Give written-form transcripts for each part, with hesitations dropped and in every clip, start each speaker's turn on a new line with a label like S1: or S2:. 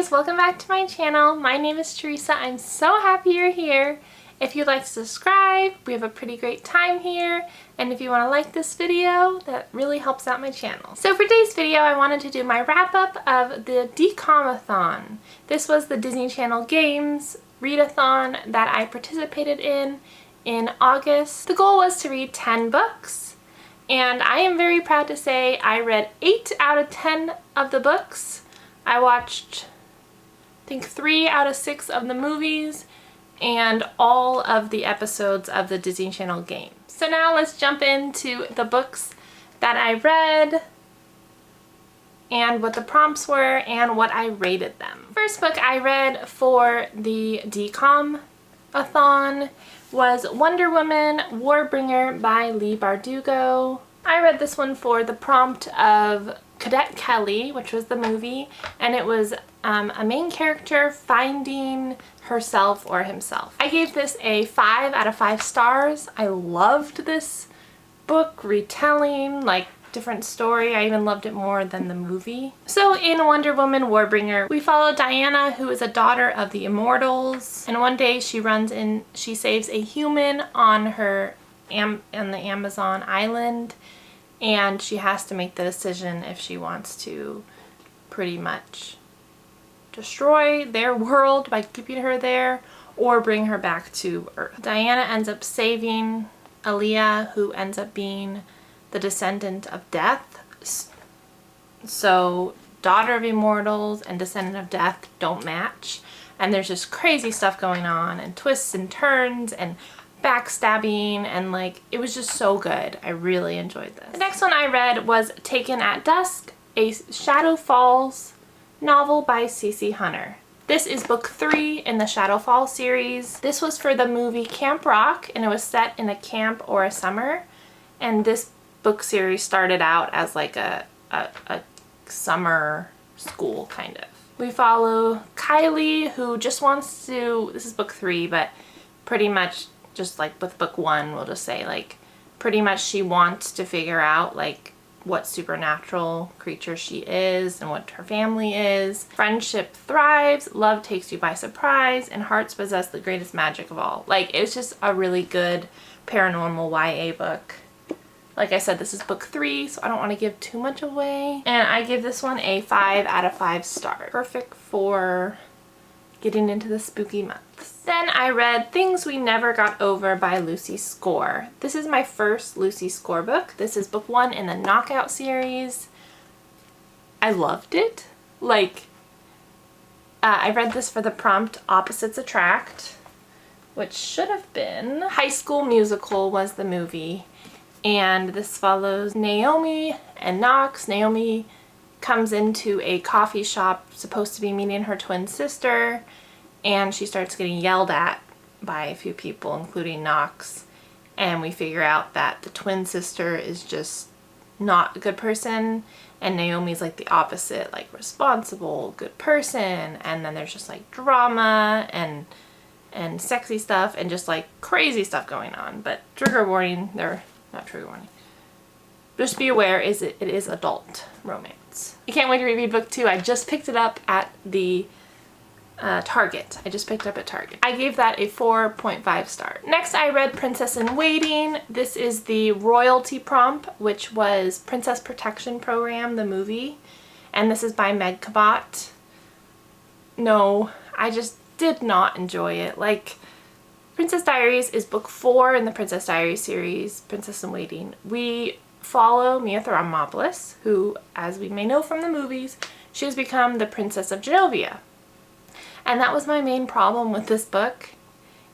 S1: guys, welcome back to my channel. My name is Teresa. I'm so happy you're here. If you'd like to subscribe, we have a pretty great time here. And if you want to like this video, that really helps out my channel. So for today's video, I wanted to do my wrap up of the DCOM-a-thon. This was the Disney Channel Games readathon that I participated in August. The goal was to read 10 books. And I am very proud to say I read 8 out of 10 of the books. I watched, I think, 3 out of 6 of the movies and all of the episodes of the Disney Channel Games. So now let's jump into the books that I read and what the prompts were and what I rated them. First book I read for the DCOM-a-thon was Wonder Woman Warbringer by Leigh Bardugo. I read this one for the prompt of Cadet Kelly, which was the movie, and it was a main character finding herself or himself. I gave this a 5 out of 5 stars. I loved this book, retelling, like, different story. I even loved it more than the movie. So in Wonder Woman Warbringer, we follow Diana, who is a daughter of the Immortals, and one day she saves a human on the Amazon island, and she has to make the decision if she wants to pretty much destroy their world by keeping her there or bring her back to Earth. Diana ends up saving Aaliyah, who ends up being the descendant of death. So daughter of immortals and descendant of death don't match, and there's just crazy stuff going on and twists and turns and backstabbing, and like, it was just so good. I really enjoyed this. The next one I read was Taken at Dusk, a Shadow Falls novel by C.C. Hunter. This is book 3 in the Shadow Falls series. This was for the movie Camp Rock, and it was set in a camp or a summer, and this book series started out as like a summer school kind of. We follow Kylie, who just wants to, this is book 3, but pretty much just like with book 1, we'll just say, like, pretty much she wants to figure out like what supernatural creature she is and what her family is. Friendship thrives, love takes you by surprise, and hearts possess the greatest magic of all. Like, it's just a really good paranormal YA book. Like I said, this is book 3, so I don't want to give too much away. And I give this one a 5 out of 5 stars. Perfect for getting into the spooky months. Then I read Things We Never Got Over by Lucy Score. This is my first Lucy Score book. This is book 1 in the Knockout series. I loved it. Like, I read this for the prompt Opposites Attract, which should have been High School Musical was the movie. And this follows Naomi and Knox. Naomi comes into a coffee shop supposed to be meeting her twin sister, and she starts getting yelled at by a few people, including Knox, and we figure out that the twin sister is just not a good person, and Naomi's like the opposite, like responsible, good person, and then there's just like drama and sexy stuff and just like crazy stuff going on. But trigger warning, not trigger warning. Just be aware, it is adult romance. I can't wait to read book 2. I just picked it up at the Target. I just picked it up at Target. I gave that a 4.5 star. Next I read Princess in Waiting. This is the royalty prompt, which was Princess Protection Program, the movie. And this is by Meg Cabot. No, I just did not enjoy it. Like, Princess Diaries is book 4 in the Princess Diaries series, Princess in Waiting. We follow Mia Thermopolis, who, as we may know from the movies, she has become the Princess of Genovia. And that was my main problem with this book.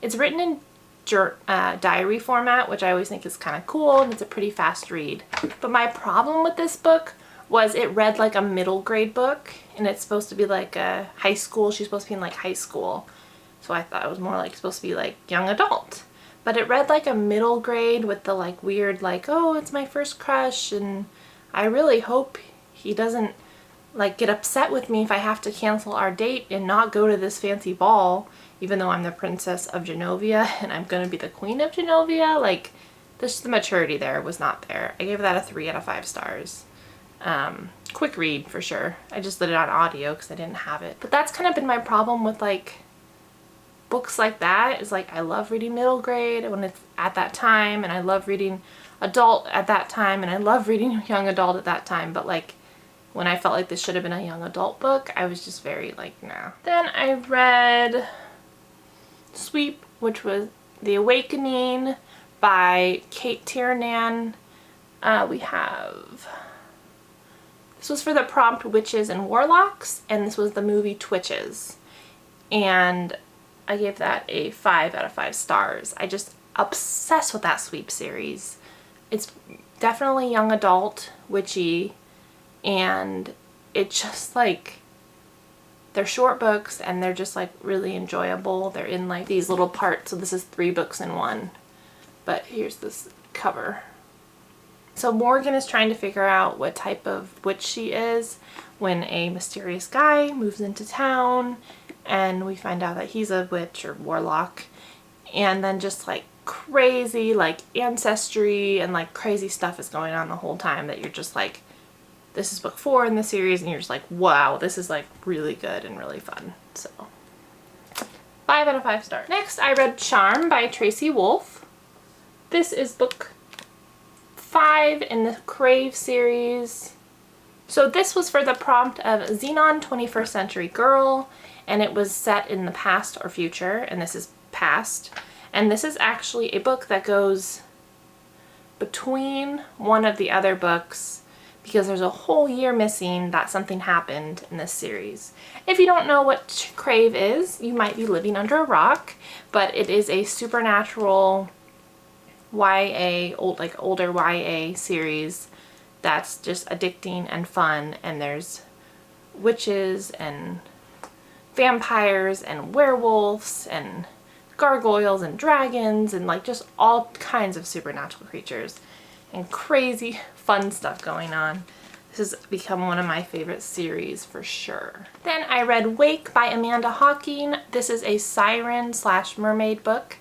S1: It's written in diary format, which I always think is kind of cool, and it's a pretty fast read. But my problem with this book was it read like a middle grade book, and it's supposed to be like a high school. She's supposed to be in like high school. So I thought it was more like supposed to be like young adult. But it read like a middle grade with the like weird like, oh, it's my first crush, and I really hope he doesn't like get upset with me if I have to cancel our date and not go to this fancy ball, even though I'm the Princess of Genovia and I'm gonna be the Queen of Genovia. Like, just the maturity there was not there. I gave that a 3 out of 5 stars. quick read for sure. I just did it on audio because I didn't have it. But that's kind of been my problem with like books like that, is like I love reading middle grade when it's at that time, and I love reading adult at that time, and I love reading young adult at that time, but like when I felt like this should have been a young adult book, I was just very like, nah. Then I read Sweep, which was The Awakening by Kate Tiernan. This was for the prompt Witches and Warlocks, and this was the movie Twitches. And I gave that a 5 out of 5 stars. I just obsessed with that Sweep series. It's definitely young adult, witchy, and it just like, they're short books and they're just like really enjoyable. They're in like these little parts, so this is 3 books in one. But here's this cover. So Morgan is trying to figure out what type of witch she is when a mysterious guy moves into town, and we find out that he's a witch or warlock, and then just like crazy like ancestry and like crazy stuff is going on the whole time that you're just like, this is book 4 in the series, and you're just like, wow, this is like really good and really fun. So 5 out of 5 stars. Next, I read Charm by Tracy Wolff. This is book 5 in the Crave series. So this was for the prompt of Xenon 21st Century Girl, and it was set in the past or future, and this is past. And this is actually a book that goes between one of the other books, because there's a whole year missing that something happened in this series. If you don't know what Crave is, you might be living under a rock, but it is a supernatural YA, older YA series that's just addicting and fun, and there's witches and vampires and werewolves and gargoyles and dragons and like just all kinds of supernatural creatures and crazy fun stuff going on. This has become one of my favorite series for sure. Then I read Wake by Amanda Hawking. This is a siren / mermaid book,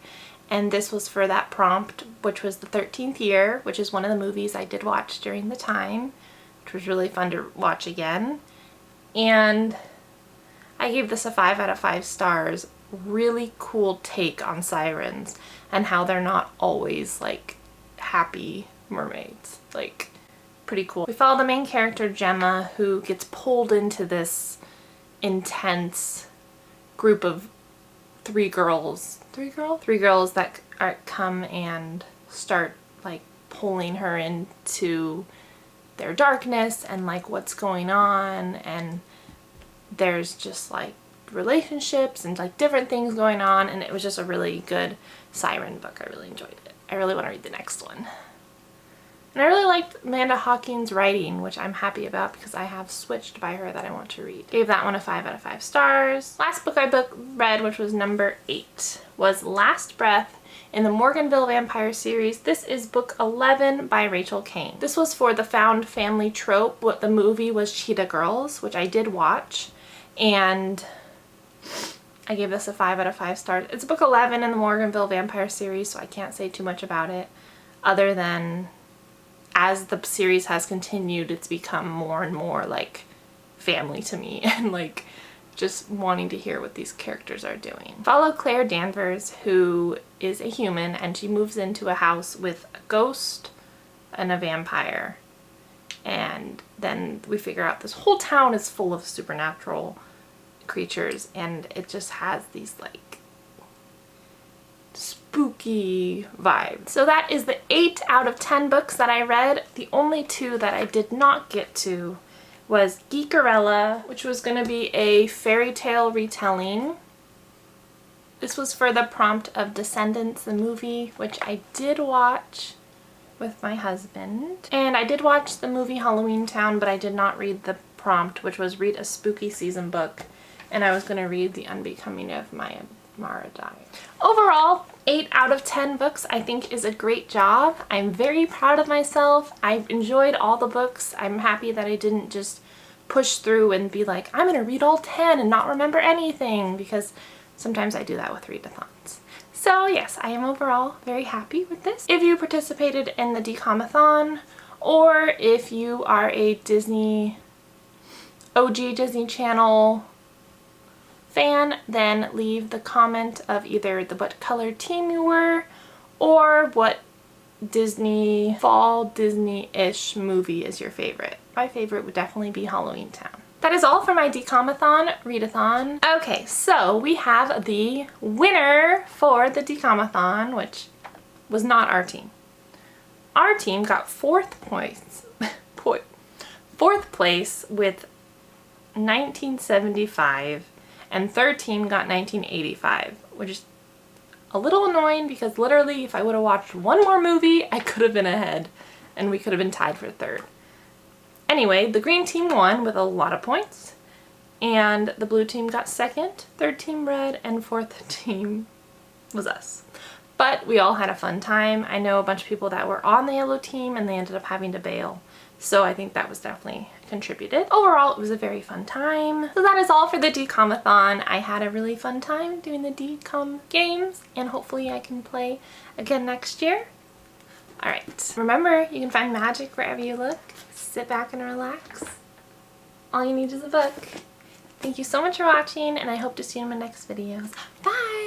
S1: and this was for that prompt, which was the 13th Year, which is one of the movies I did watch during the time, which was really fun to watch again. And I gave this a 5 out of 5 stars. Really cool take on sirens and how they're not always like happy mermaids. Like, pretty cool. We follow the main character, Gemma, who gets pulled into this intense group of 3 girls that come and start like pulling her into their darkness and like what's going on, and there's just like relationships and like different things going on, and it was just a really good siren book. I really enjoyed it. I really want to read the next one. And I really liked Amanda Hawking's writing, which I'm happy about because I have Switched by her that I want to read. Gave that one a 5 out of 5 stars. Last book I read, which was number 8, was Last Breath in the Morganville Vampire series. This is book 11 by Rachel Kane. This was for the found family trope. What the movie was Cheetah Girls, which I did watch, and I gave this a 5 out of 5 stars. It's book 11 in the Morganville Vampire series, so I can't say too much about it other than as the series has continued, it's become more and more like family to me, and like just wanting to hear what these characters are doing. Follow Claire Danvers, who is a human, and she moves into a house with a ghost and a vampire, and then we figure out this whole town is full of supernatural creatures, and it just has these like spooky vibes. So that is the 8 out of 10 books that I read. The only 2 that I did not get to was Geekerella, which was going to be a fairy tale retelling. This was for the prompt of Descendants, the movie, which I did watch with my husband. And I did watch the movie Halloween Town, but I did not read the prompt, which was read a spooky season book. And I was going to read The Unbecoming of Maya Maradai. Overall, 8 out of 10 books I think is a great job. I'm very proud of myself. I've enjoyed all the books. I'm happy that I didn't just push through and be like, I'm gonna read all 10 and not remember anything, because sometimes I do that with readathons. So yes, I am overall very happy with this. If you participated in the DCOM-a-thon Or if you are a OG Disney Channel fan, then leave the comment of either what color team you were or what Disney, fall Disney-ish movie is your favorite. My favorite would definitely be Halloween Town. That is all for my DCOM-a-thon, readathon. Okay, so we have the winner for the DCOM-a-thon, which was not our team. Our team got fourth place with 1975, and third team got 1985, which is a little annoying because literally if I would have watched one more movie, I could have been ahead and we could have been tied for third. Anyway, the green team won with a lot of points, and the blue team got second, third team red, and fourth team was us. But we all had a fun time. I know a bunch of people that were on the yellow team and they ended up having to bail. So I think that was definitely contributed. Overall, it was a very fun time. So that is all for the DCOM-a-thon. I had a really fun time doing the DCOM games, and hopefully I can play again next year. Alright, remember, you can find magic wherever you look. Sit back and relax. All you need is a book. Thank you so much for watching, and I hope to see you in my next videos. Bye!